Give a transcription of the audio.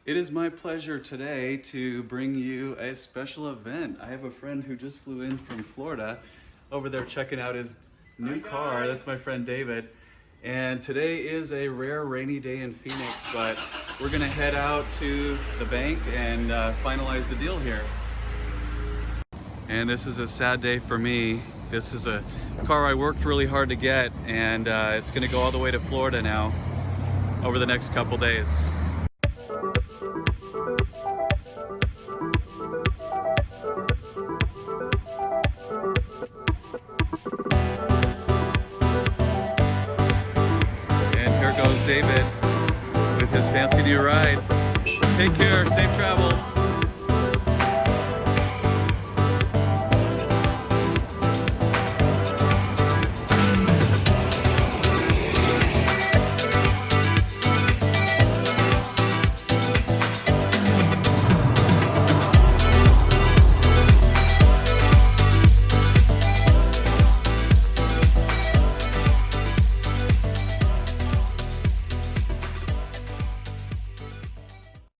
It is my pleasure today to bring you a special event. I have a friend who just flew in from Florida over there checking out his new car. That's my friend David. And today is a rare rainy day in Phoenix, but we're gonna head out to the bank and finalize the deal here. And this is a sad day for me. This is a car I worked really hard to get, and it's gonna go all the way to Florida now over the next couple days. And here goes David with his fancy new ride. Take care, safe travels.